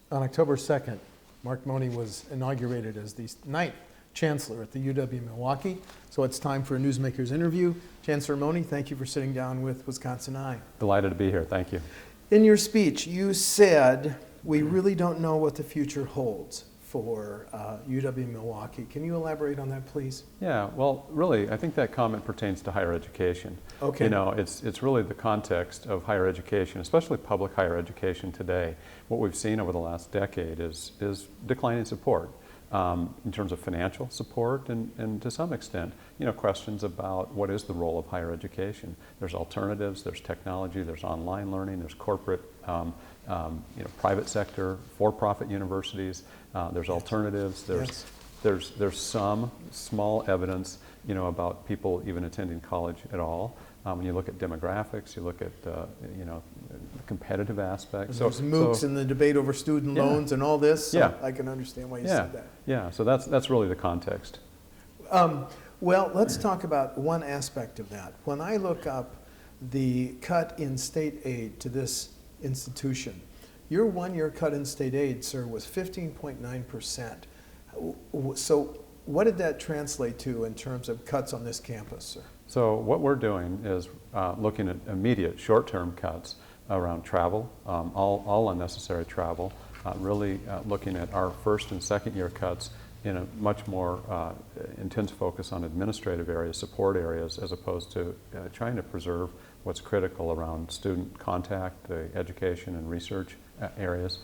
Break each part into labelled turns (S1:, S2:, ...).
S1: On October 2nd, Mark Mone was inaugurated as the 9th Chancellor at the UW-Milwaukee. So it's time for a Newsmakers interview. Chancellor Mone, thank you for sitting down with WisconsinEye.
S2: Delighted to be here. Thank you.
S1: In your speech, you said, we really don't know what the future holds for UW-Milwaukee. Can you elaborate on that, please?
S2: Yeah, well, really, I think that comment pertains to higher education.
S1: Okay.
S2: You know, it's really the context of higher education, especially public higher education today. What we've seen over the last decade is declining support in terms of financial support and to some extent, you know, questions about what is the role of higher education. There's alternatives, there's technology, there's online learning, there's corporate, you know, private sector, for-profit universities. There's alternatives. There's some small evidence, you know, about people even attending college at all. When you look at demographics, you look at you know, competitive aspects.
S1: There's MOOCs and the debate over student loans and all this. So I can understand why you said that.
S2: Yeah. So that's really the context.
S1: Well, let's talk about one aspect of that. When I look up the cut in state aid to this institution, your one-year cut in state aid, sir, was 15.9%. So what did that translate to in terms of cuts on this campus, sir?
S2: So what we're doing is looking at immediate short-term cuts around travel, all unnecessary travel, really looking at our first and second year cuts in a much more intense focus on administrative areas, support areas, as opposed to trying to preserve what's critical around student contact, the education and research areas.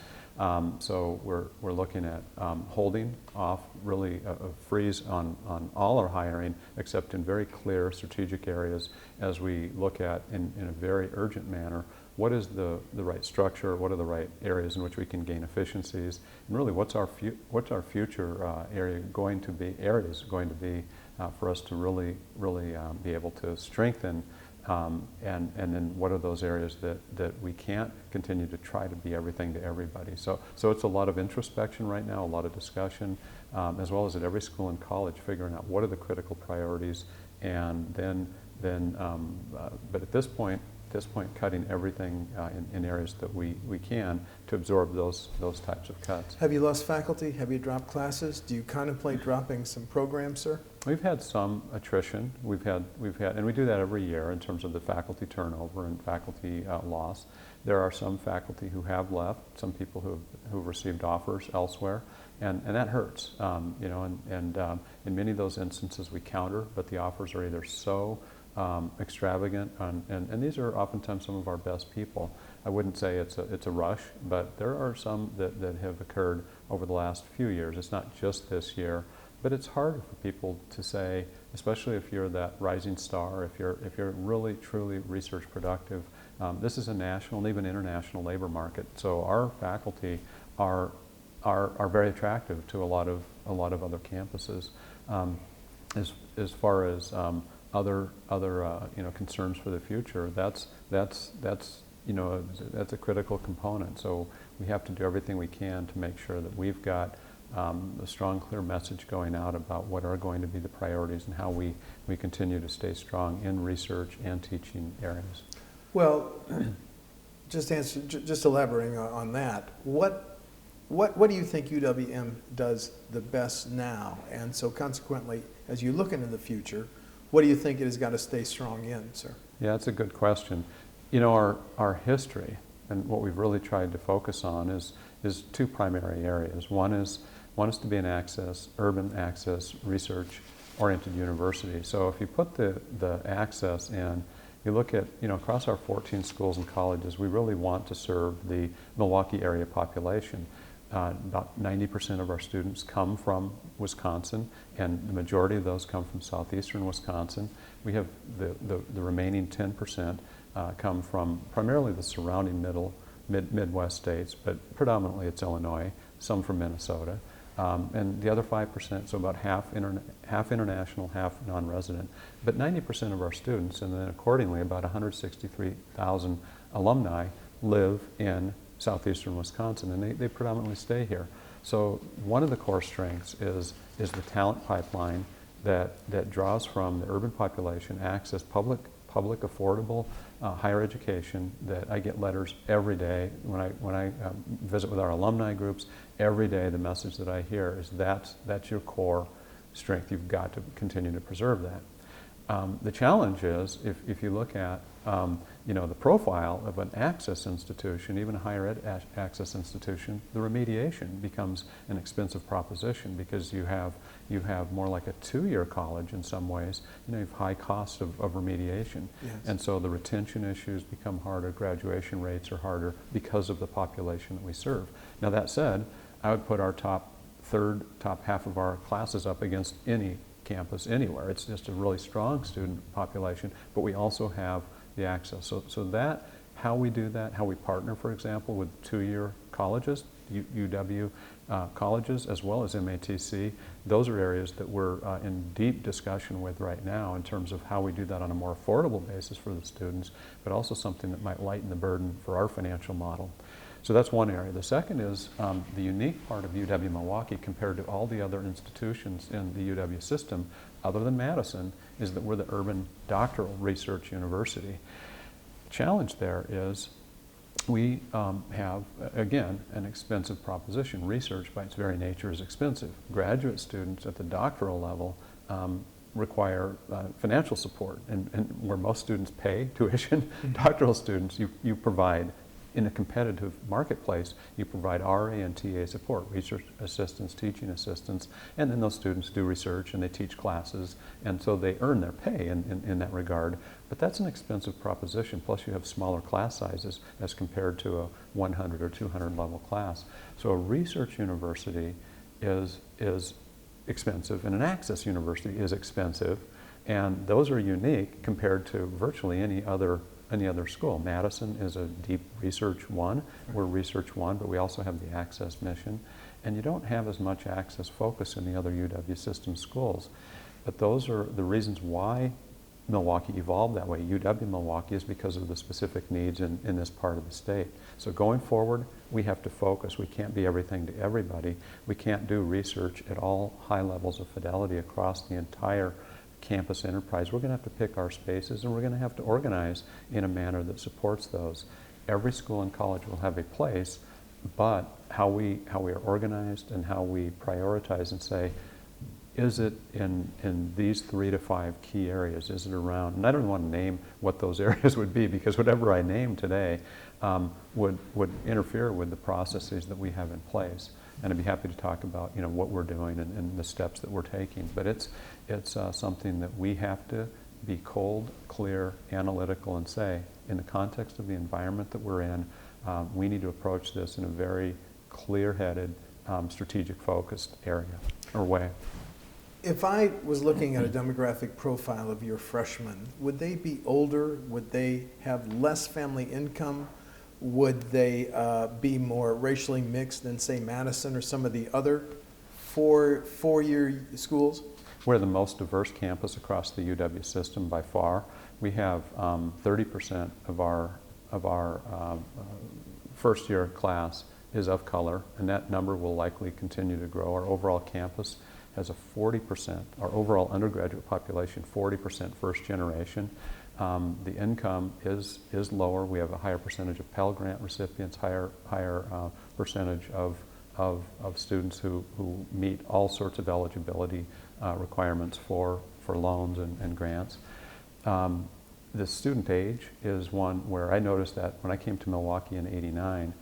S2: So we're looking at holding off really a freeze on all our hiring except in very clear strategic areas as we look at in a very urgent manner what is the right structure, what are the right areas in which we can gain efficiencies, and really what's our future areas going to be for us to really be able to strengthen. And then what are those areas that we can't continue to try to be everything to everybody. So it's a lot of introspection right now, a lot of discussion, as well as at every school and college, figuring out what are the critical priorities, and then but at this point, cutting everything in areas that we can to absorb those types of cuts.
S1: Have you lost faculty? Have you dropped classes? Do you contemplate dropping some programs, sir?
S2: We've had some attrition. We've had, and we do that every year in terms of the faculty turnover and faculty loss. There are some faculty who have left, some people who've received offers elsewhere, and that hurts. You know, and in many of those instances we counter, but the offers are either so extravagant, and these are oftentimes some of our best people. I wouldn't say it's a rush, but there are some that have occurred over the last few years. It's not just this year. But it's hard for people to say, especially if you're that rising star, if you're really truly research productive. This is a national and even international labor market, so our faculty are very attractive to a lot of other campuses. As far as other you know, concerns for the future, that's you know, that's a critical component. So we have to do everything we can to make sure that we've got a strong, clear message going out about what are going to be the priorities and how we continue to stay strong in research and teaching areas.
S1: Well, just elaborating on that, what do you think UWM does the best now? And so consequently, as you look into the future, what do you think it has got to stay strong in, sir? Yeah,
S2: that's a good question. You know, our history and what we've really tried to focus on is two primary areas. One is to be an urban access, research-oriented university. So if you put the access in, you look at, you know, across our 14 schools and colleges, we really want to serve the Milwaukee area population. About 90% of our students come from Wisconsin, and the majority of those come from southeastern Wisconsin. We have the remaining 10% come from primarily the surrounding Midwest states, but predominantly it's Illinois, some from Minnesota. And the other 5%, so about half international, half non-resident. But 90% of our students, and then accordingly about 163,000 alumni, live in southeastern Wisconsin, and they predominantly stay here. So one of the core strengths is the talent pipeline that draws from the urban population, access public affordable higher education, that I get letters every day when I visit with our alumni groups. Every day the message that I hear is that's your core strength. You've got to continue to preserve that. The challenge is if you look at the profile of an access institution, even a higher ed access institution, the remediation becomes an expensive proposition because you have more like a 2-year college in some ways. You have high costs of remediation.
S1: Yes.
S2: And so the retention issues become harder, graduation rates are harder because of the population that we serve. Now that said, I would put our top half of our classes up against any campus anywhere. It's just a really strong student population, but we also have the access. So that, how we do that, how we partner, for example, with 2-year colleges, UW colleges, as well as MATC, those are areas that we're in deep discussion with right now in terms of how we do that on a more affordable basis for the students, but also something that might lighten the burden for our financial model. So that's one area. The second is the unique part of UW-Milwaukee compared to all the other institutions in the UW system, other than Madison, is that we're the urban doctoral research university. The challenge there is we have, again, an expensive proposition. Research by its very nature is expensive. Graduate students at the doctoral level require financial support, and where most students pay tuition, doctoral students, you provide, in a competitive marketplace, you provide RA and TA support, research assistants, teaching assistants, and then those students do research and they teach classes, and so they earn their pay in that regard. But that's an expensive proposition, plus you have smaller class sizes as compared to a 100 or 200 level class. So a research university is expensive, and an access university is expensive, and those are unique compared to virtually any other school. Madison is a deep research one. We're research one, but we also have the access mission. And you don't have as much access focus in the other UW system schools. But those are the reasons why Milwaukee evolved that way. UW-Milwaukee is because of the specific needs in this part of the state. So going forward, we have to focus. We can't be everything to everybody. We can't do research at all high levels of fidelity across the entire campus enterprise. We're going to have to pick our spaces, and we're going to have to organize in a manner that supports those. Every school and college will have a place, but how we are organized and how we prioritize and say, is it in these 3 to 5 key areas? Is it around, and I don't want to name what those areas would be, because whatever I name today would interfere with the processes that we have in place. And I'd be happy to talk about what we're doing and the steps that we're taking. But it's something that we have to be cold, clear, analytical, and say, in the context of the environment that we're in, we need to approach this in a very clear-headed, strategic focused area or way.
S1: If I was looking at a demographic profile of your freshmen, would they be older? Would they have less family income? Would they be more racially mixed than, say, Madison or some of the other four-year schools?
S2: We're the most diverse campus across the UW system by far. We have 30% of our first-year class is of color, and that number will likely continue to grow. Our overall campus has a 40%, our overall undergraduate population, 40% first generation. The income is lower. We have a higher percentage of Pell Grant recipients, higher percentage of students who meet all sorts of eligibility requirements for loans and grants. The student age is one where I noticed that when I came to Milwaukee in '89,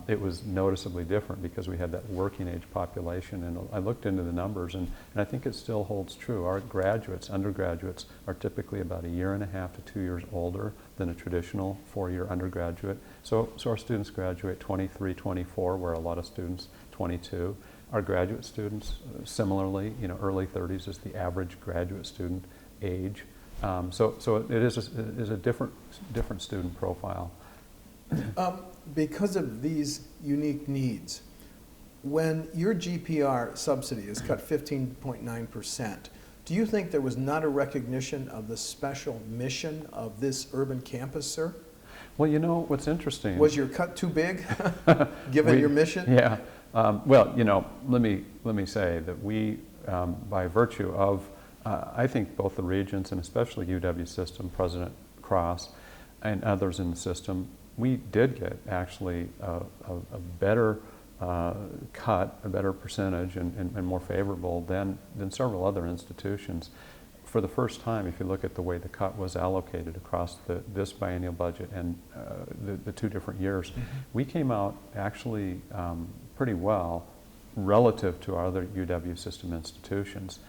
S2: it was noticeably different because we had that working age population, and I looked into the numbers, and I think it still holds true. Our graduates, undergraduates, are typically about 1.5 to 2 years older than a traditional 4-year undergraduate. So our students graduate 23, 24, where a lot of students 22. Our graduate students, similarly, early 30s is the average graduate student age. So it is a different student profile.
S1: Because of these unique needs, when your GPR subsidy is cut 15.9%, do you think there was not a recognition of the special mission of this urban campus, sir?
S2: Well, what's interesting.
S1: Was your cut too big, given your mission?
S2: Yeah. Well, let me say that we, by virtue of, I think both the Regents and especially UW system, President Cross, and others in the system, we did get actually a better cut, a better percentage, and more favorable than several other institutions. For the first time, if you look at the way the cut was allocated across this biennial budget and the 2 different years, we came out actually pretty well relative to our other UW system institutions.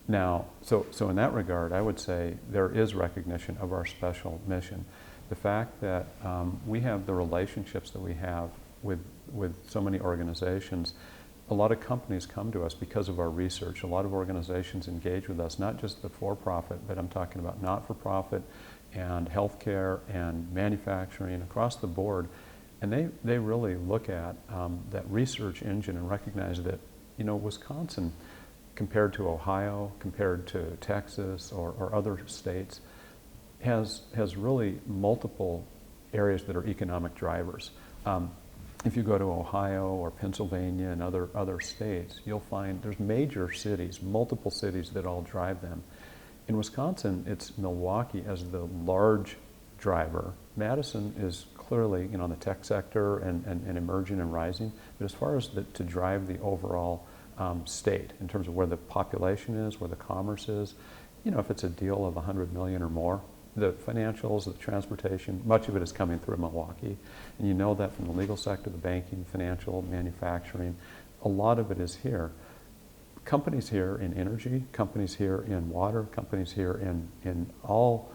S2: Now, so in that regard, I would say there is recognition of our special mission. The fact that we have the relationships that we have with so many organizations. A lot of companies come to us because of our research. A lot of organizations engage with us, not just the for-profit, but I'm talking about not-for-profit and healthcare and manufacturing across the board. And they really look at that research engine and recognize that, Wisconsin, compared to Ohio, compared to Texas or other states, has really multiple areas that are economic drivers. If you go to Ohio or Pennsylvania and other states, you'll find there's major cities, multiple cities that all drive them. In Wisconsin, it's Milwaukee as the large driver. Madison is clearly, the tech sector and emerging and rising. But as far as to drive the overall state in terms of where the population is, where the commerce is, if it's a deal of 100 million or more, the financials, the transportation, much of it is coming through Milwaukee. And you know that from the legal sector, the banking, financial, manufacturing, a lot of it is here. Companies here in energy, companies here in water, companies here in all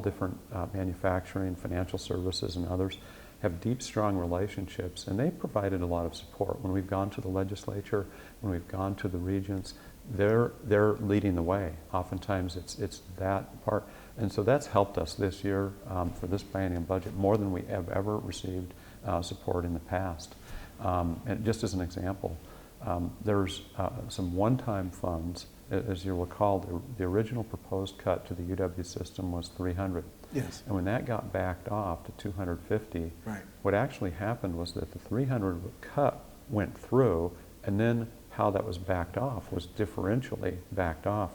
S2: different manufacturing, financial services and others have deep, strong relationships, and they've provided a lot of support. When we've gone to the legislature, when we've gone to the regents, they're leading the way. Oftentimes it's that part. And so that's helped us this year for this biennial budget more than we have ever received support in the past. And just as an example, there's some one-time funds. As you'll recall, the original proposed cut to the UW system was 300.
S1: Yes.
S2: And when that got backed off to 250,
S1: right,
S2: what actually happened was that the 300 cut went through, and then how that was backed off was differentially backed off.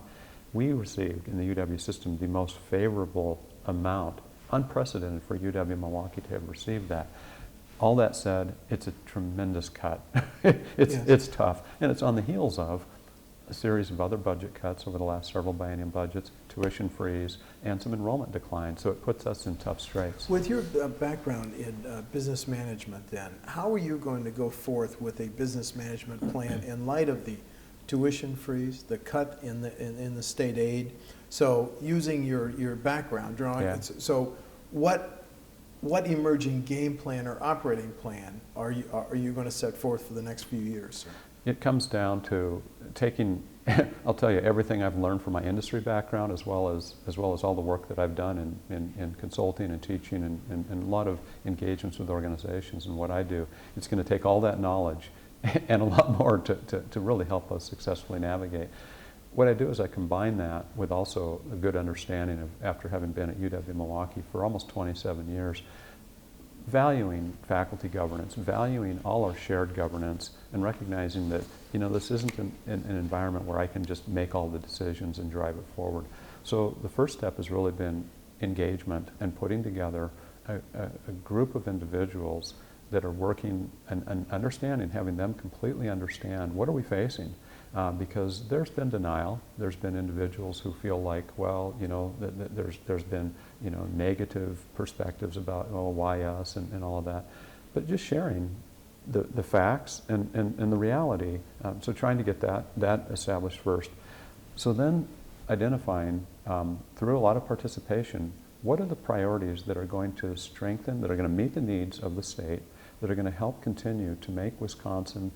S2: We received in the UW system the most favorable amount, unprecedented for UW-Milwaukee to have received that. All that said, it's a tremendous cut. It's tough, and it's on the heels of a series of other budget cuts over the last several biennial budgets, tuition freeze, and some enrollment decline. So it puts us in tough straits.
S1: With your background in business management then, how are you going to go forth with a business management plan in light of the tuition freeze, the cut in the state aid? So using your background, drawing, so what emerging game plan or operating plan are you going to set forth for the next few years, sir?
S2: It comes down to taking, I'll tell you, everything I've learned from my industry background as well as all the work that I've done in consulting and teaching and a lot of engagements with organizations and what I do. It's going to take all that knowledge and a lot more to really help us successfully navigate. What I do is I combine that with also a good understanding of, after having been at UW-Milwaukee for almost 27 years, valuing faculty governance, valuing all our shared governance, and recognizing that this isn't an environment where I can just make all the decisions and drive it forward. So the first step has really been engagement and putting together a group of individuals that are working and understanding, having them completely understand what are we facing. Because there's been denial. There's been individuals who feel like, well, there's been, negative perspectives about, oh, why us and all of that. But just sharing the facts and the reality. So trying to get that established first. So then identifying through a lot of participation, what are the priorities that are going to strengthen, that are going to meet the needs of the state, that are going to help continue to make Wisconsin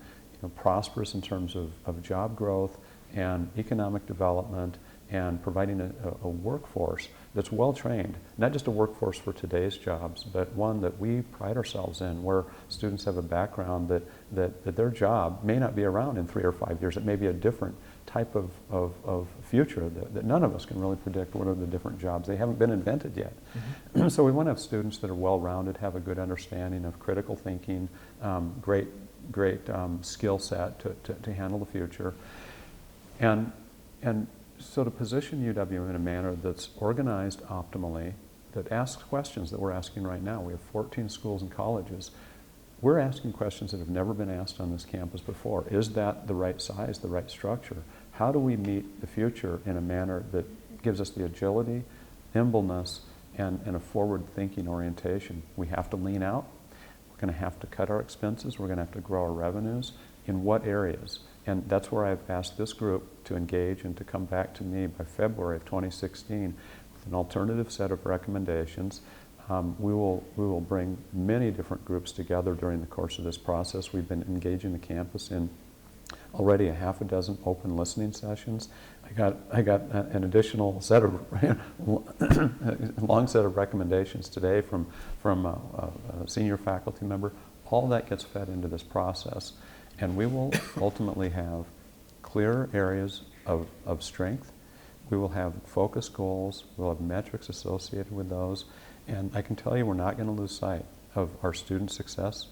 S2: prosperous in terms of job growth and economic development and providing a workforce that's well trained, not just a workforce for today's jobs, but one that we pride ourselves in, where students have a background that their job may not be around in 3 or 5 years. It may be a different type of future that none of us can really predict. What are the different jobs? They haven't been invented yet. Mm-hmm. So we want to have students that are well-rounded, have a good understanding of critical thinking, great skill set to handle the future, and so to position UW in a manner that's organized optimally, that asks questions that we're asking right now. We have 14 schools and colleges. We're asking questions that have never been asked on this campus before. Is that the right size, the right structure? How do we meet the future in a manner that gives us the agility, nimbleness, and a forward-thinking orientation? We have to lean out. We're going to have to cut our expenses. We're going to have to grow our revenues. In what areas? And that's where I've asked this group to engage and to come back to me by February of 2016 with an alternative set of recommendations. We will bring many different groups together during the course of this process. We've been engaging the campus in already a half a dozen open listening sessions. I got an additional set of long set of recommendations today from a senior faculty member. All that gets fed into this process, and we will ultimately have clear areas of strength. We will have focus goals. We'll have metrics associated with those. And I can tell you we're not going to lose sight of our student success,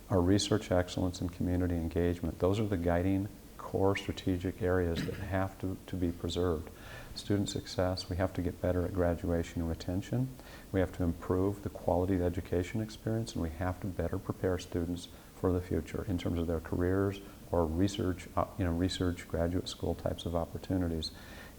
S2: our research excellence, and community engagement. Those are the guiding core strategic areas that have to be preserved. Student success, we have to get better at graduation and retention. We have to improve the quality of the education experience, and we have to better prepare students for the future in terms of their careers or research, research graduate school types of opportunities.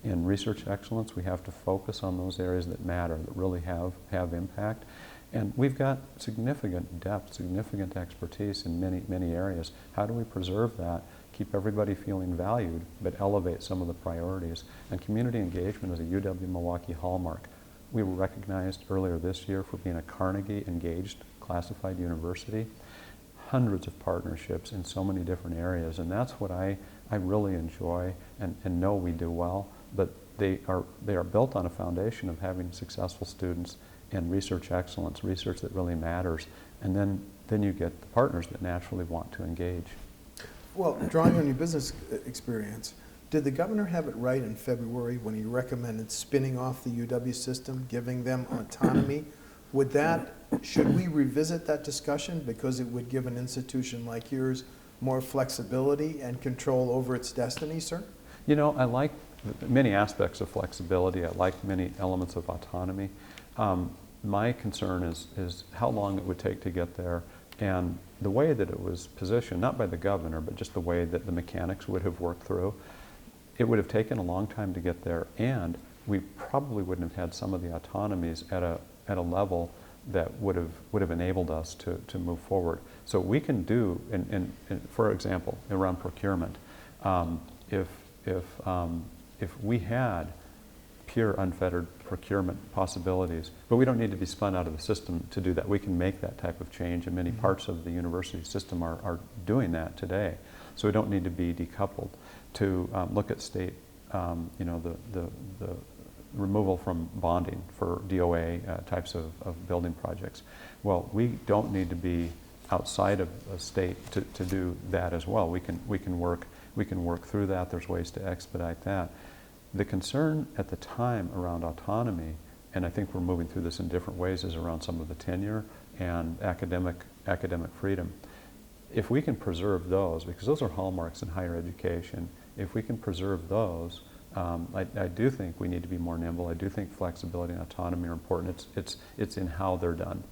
S2: In research excellence, we have to focus on those areas that matter, that really have impact. And we've got significant depth, significant expertise in many areas. How do we preserve that, keep everybody feeling valued, but elevate some of the priorities? And community engagement is a UW-Milwaukee hallmark. We were recognized earlier this year for being a Carnegie engaged classified university. Hundreds of partnerships in so many different areas, and that's what I really enjoy and know we do well. But they are built on a foundation of having successful students and research excellence, research that really matters, and then you get the partners that naturally want to engage.
S1: Well, drawing on your business experience, did the governor have it right in February when he recommended spinning off the UW system, giving them autonomy? Should we revisit that discussion because it would give an institution like yours more flexibility and control over its destiny, sir?
S2: You know, I like many aspects of flexibility. I like many elements of autonomy. My concern is how long it would take to get there, and the way that it was positioned, not by the governor, but just the way that the mechanics would have worked through. It would have taken a long time to get there, and we probably wouldn't have had some of the autonomies at a level that would have enabled us to move forward. So we can do, for example, around procurement, if we had pure unfettered procurement possibilities, but we don't need to be spun out of the system to do that. We can make that type of change, and many parts of the university system are doing that today. So we don't need to be decoupled. To look at state, the removal from bonding for DOA types of building projects. Well, we don't need to be outside of a state to do that as well. We can work through that. There's ways to expedite that. The concern at the time around autonomy, and I think we're moving through this in different ways, is around some of the tenure and academic freedom. If we can preserve those, because those are hallmarks in higher education, if we can preserve those, I do think we need to be more nimble. I do think flexibility and autonomy are important. It's in how they're done.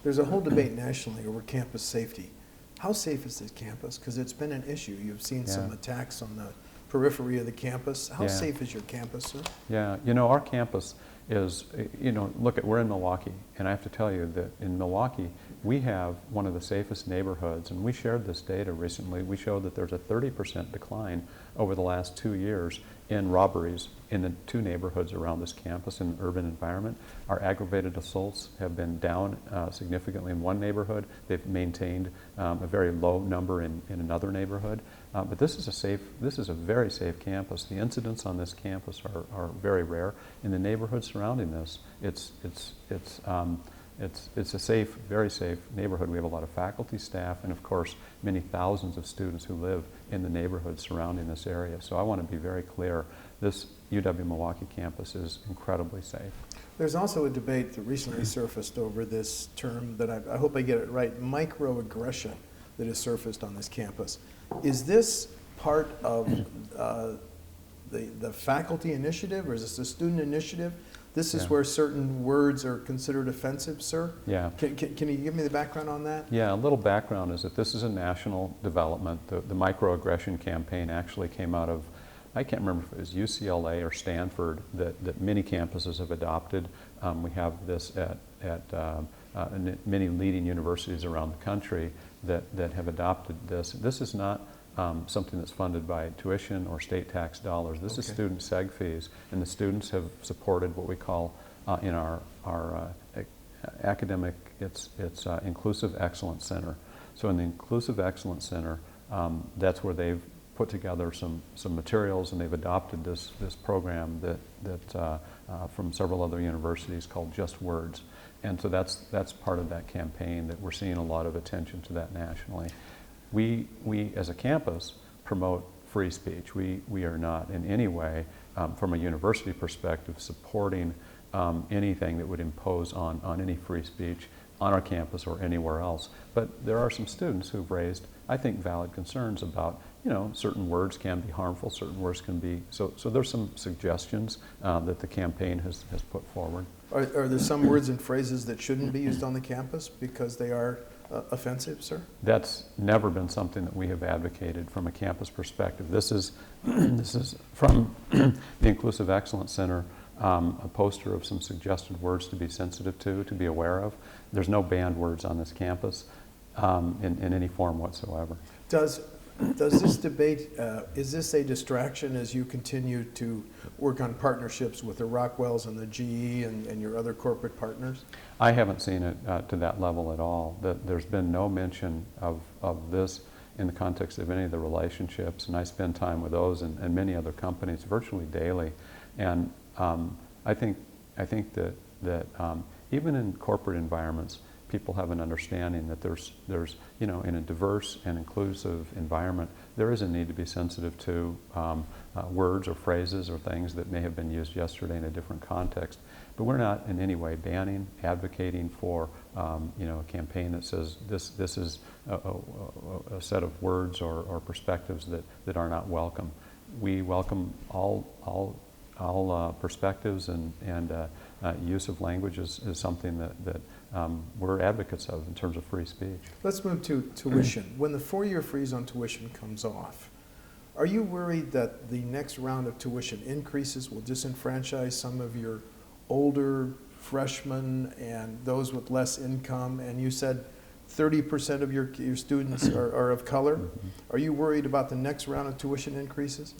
S1: There's a whole debate nationally over campus safety. How safe is this campus? Because it's been an issue. You've seen some attacks on the periphery of the campus. How safe is your campus, sir? Yeah,
S2: our campus is, we're in Milwaukee, and I have to tell you that in Milwaukee, we have one of the safest neighborhoods, and we shared this data recently. We showed that there's a 30% decline over the last 2 years in robberies in the 2 neighborhoods around this campus in the urban environment. Our aggravated assaults have been down significantly in one neighborhood. They've maintained a very low number in another neighborhood. But this is a very safe campus. The incidents on this campus are very rare. In the neighborhood surrounding this, it's a safe, very safe neighborhood. We have a lot of faculty, staff, and of course, many thousands of students who live in the neighborhood surrounding this area. So I want to be very clear. This UW-Milwaukee campus is incredibly safe.
S1: There's also a debate that recently surfaced over this term that I hope I get it right, microaggression, that has surfaced on this campus. Is this part of the faculty initiative, or is this a student initiative? This is
S2: Yeah.
S1: where certain words are considered offensive, sir?
S2: Yeah.
S1: Can you give me the background on that?
S2: Yeah, a little background is that this is a national development. The microaggression campaign actually came out of, I can't remember if it was UCLA or Stanford, that many campuses have adopted. We have this at many leading universities around the country that have adopted this. This is not something that's funded by tuition or state tax dollars. This is student seg fees, and the students have supported what we call in our academic, it's Inclusive Excellence Center. So in the Inclusive Excellence Center, that's where they've put together some materials, and they've adopted this program that from several other universities called Just Words. And so that's part of that campaign that we're seeing a lot of attention to that nationally. We as a campus promote free speech. We are not in any way, from a university perspective, supporting anything that would impose on any free speech on our campus or anywhere else. But there are some students who've raised, I think, valid concerns about, certain words can be harmful, certain words can be, so there's some suggestions that the campaign has put forward.
S1: Are there some words and phrases that shouldn't be used on the campus because they are offensive, sir?
S2: That's never been something that we have advocated from a campus perspective. This is from the Inclusive Excellence Center, a poster of some suggested words to be sensitive to be aware of. There's no banned words on this campus in any form whatsoever.
S1: Does this debate, is this a distraction as you continue to work on partnerships with the Rockwells and the GE and your other corporate partners?
S2: I haven't seen it to that level at all. There's been no mention of this in the context of any of the relationships, and I spend time with those and many other companies virtually daily. And I think that even in corporate environments, people have an understanding that there's in a diverse and inclusive environment, there is a need to be sensitive to words or phrases or things that may have been used yesterday in a different context. But we're not in any way banning, advocating for a campaign that says this is a set of words or perspectives that are not welcome. We welcome all perspectives, and use of language is something that we're advocates of in terms of free speech.
S1: Let's move to tuition. When the four-year freeze on tuition comes off, are you worried that the next round of tuition increases will disenfranchise some of your older freshmen and those with less income? And you said 30% of your students are of color.
S2: Mm-hmm.
S1: Are you worried about the next round of tuition increases?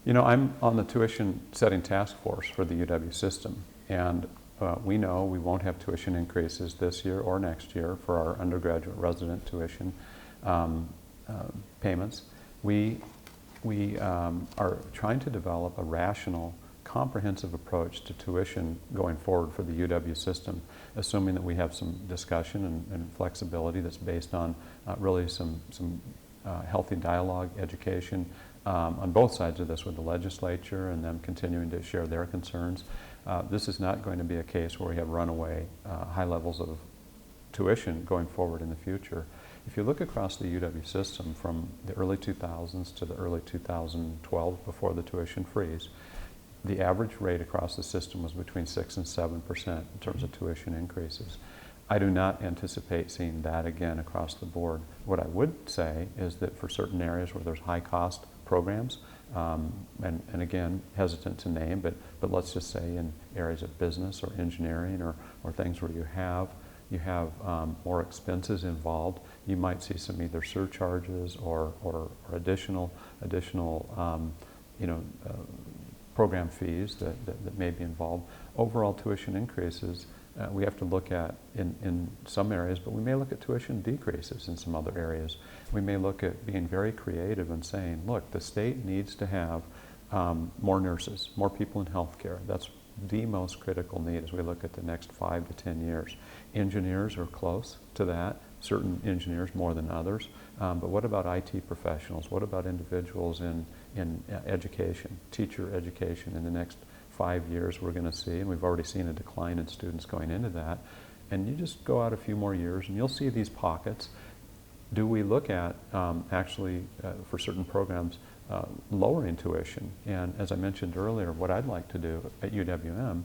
S2: I'm on the tuition setting task force for the UW system, and we know we won't have tuition increases this year or next year for our undergraduate resident tuition payments. We are trying to develop a rational, comprehensive approach to tuition going forward for the UW system, assuming that we have some discussion and flexibility that's based on really some healthy dialogue, education on both sides of this with the legislature and them continuing to share their concerns. This is not going to be a case where we have runaway high levels of tuition going forward in the future. If you look across the UW system from the early 2000s to the early 2012, before the tuition freeze, the average rate across the system was between 6 and 7% in terms of tuition increases. I do not anticipate seeing that again across the board. What I would say is that for certain areas where there's high cost programs, and again, hesitant to name, but let's just say in areas of business or engineering or things where you have more expenses involved, you might see some either surcharges or additional program fees that may be involved. Overall tuition increases, we have to look at in some areas, but we may look at tuition decreases in some other areas. We may look at being very creative and saying, look, the state needs to have more nurses, more people in healthcare. That's the most critical need as we look at the next 5 to 10 years. Engineers are close to that, certain engineers more than others. But what about IT professionals? What about individuals in education, teacher education? In the next 5 years we're going to see, and we've already seen a decline in students going into that, and you just go out a few more years and you'll see these pockets. Do we look at actually for certain programs lowering tuition? And as I mentioned earlier, what I'd like to do at UWM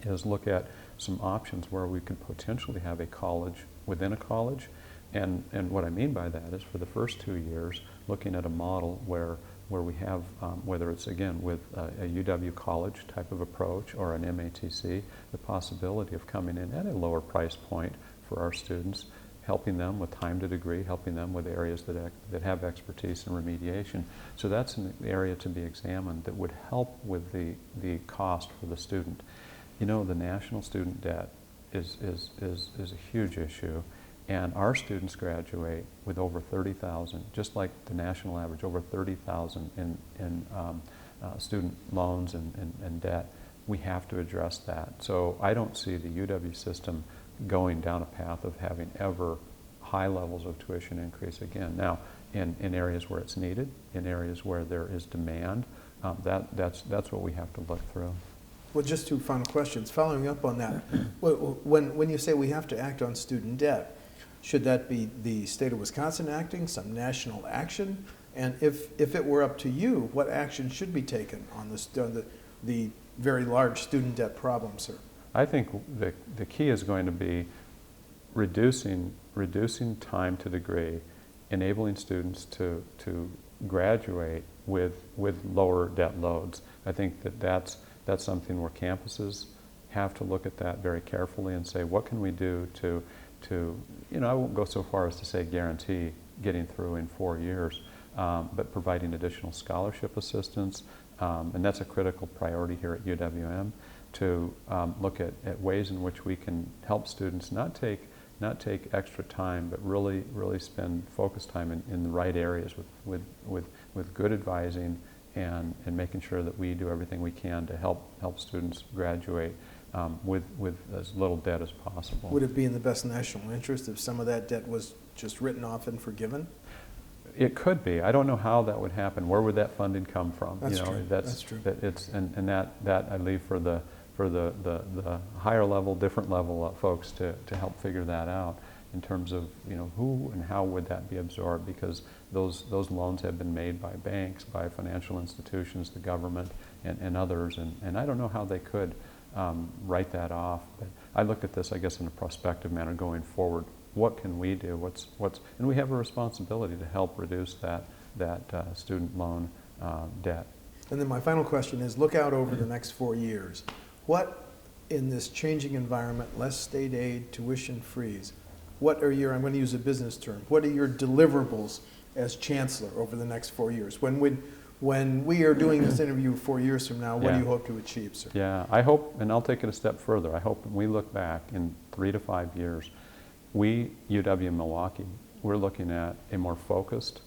S2: is look at some options where we could potentially have a college within a college. And what I mean by that is for the first 2 years, looking at a model where we have, whether it's again with a UW college type of approach or an MATC, the possibility of coming in at a lower price point for our students, helping them with time to degree, helping them with areas that have expertise in remediation. So that's an area to be examined that would help with the cost for the student. You know, the national student debt is a huge issue, and our students graduate with over 30,000, just like the national average, over 30,000 in student loans and debt. We have to address that. So I don't see the UW system going down a path of having ever high levels of tuition increase again. Now, in areas where it's needed, in areas where there is demand, that's what we have to look through.
S1: Well, just two final questions. Following up on that, when you say we have to act on student debt, should that be the state of Wisconsin acting, some national action? And if it were up to you, what action should be taken on the very large student debt problem, sir?
S2: I think the key is going to be reducing time to degree, enabling students to graduate with lower debt loads. I think that's something where campuses have to look at that very carefully and say, what can we do to I won't go so far as to say guarantee getting through in 4 years, but providing additional scholarship assistance, and that's a critical priority here at UWM, to look at ways in which we can help students not take extra time, but really spend focused time in the right areas with good advising and making sure that we do everything we can to help students graduate with as little debt as possible.
S1: Would it be in the best national interest if some of that debt was just written off and forgiven?
S2: It could be. I don't know how that would happen. Where would that funding come from?
S1: That's true. That's true.
S2: That I leave for the higher level, different level folks to help figure that out in terms of who and how would that be absorbed, because those loans have been made by banks, by financial institutions, the government, and others, and I don't know how they could write that off. But I look at this, I guess, in a prospective manner going forward. What can we do? And we have a responsibility to help reduce that student loan debt. And
S1: then my final question is, look out over the next 4 years. What, in this changing environment, less state aid, tuition freeze, what are your, I'm going to use a business term, what are your deliverables as chancellor over the next 4 years? When we are doing this interview 4 years from now, what do you hope to achieve, sir?
S2: Yeah, I hope, and I'll take it a step further, I hope when we look back in 3 to 5 years, we, UW-Milwaukee, we're looking at a more focused,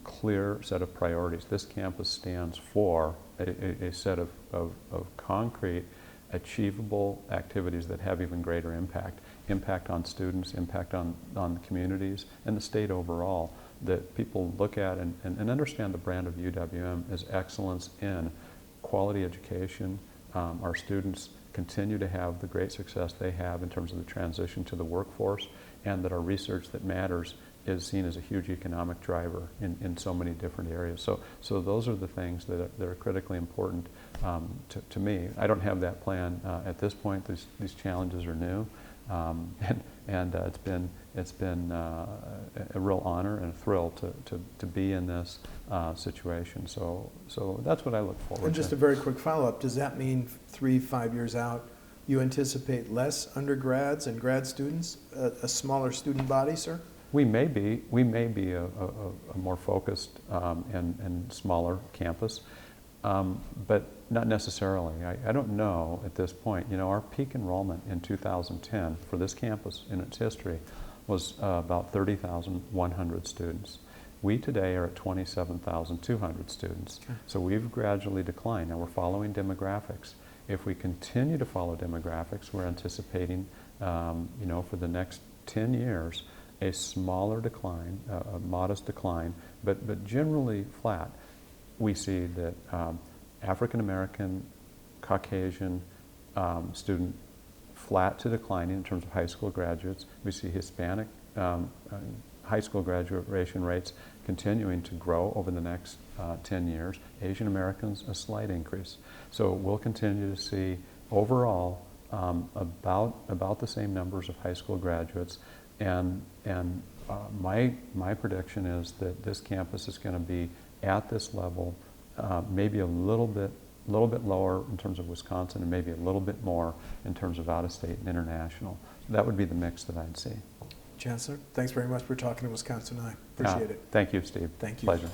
S2: clear set of priorities. This campus stands for a set of concrete, achievable activities that have even greater impact on students, impact on the communities, and the state overall, that people look at and understand the brand of UWM as excellence in quality education. Our students continue to have the great success they have in terms of the transition to the workforce, and that our research that matters is seen as a huge economic driver in so many different areas. So those are the things that are critically important to me. I don't have that plan at this point. These challenges are new, and it's been a real honor and a thrill to be in this situation. So that's what I look forward to.
S1: And just a very quick follow-up, does that mean 3-5 years out you anticipate less undergrads and grad students, a smaller student body, sir?
S2: We may be a more focused and smaller campus, but not necessarily. I don't know at this point. Our peak enrollment in 2010 for this campus in its history was about 30,100 students. We today are at 27,200 students. Okay. So we've gradually declined. Now we're following demographics. If we continue to follow demographics, we're anticipating, for the next 10 years, a smaller decline, a modest decline, but generally flat. We see that African American, Caucasian student flat to declining in terms of high school graduates. We see Hispanic high school graduation rates continuing to grow over the next 10 years. Asian Americans, a slight increase. So we'll continue to see overall about the same numbers of high school graduates, and my prediction is that this campus is going to be at this level, maybe a little bit lower in terms of Wisconsin, and maybe a little bit more in terms of out-of-state and international. That would be the mix that I'd see.
S1: Chancellor, thanks very much for talking to WisconsinEye. Appreciate it.
S2: Thank you, Steve.
S1: Thank you.
S2: Pleasure.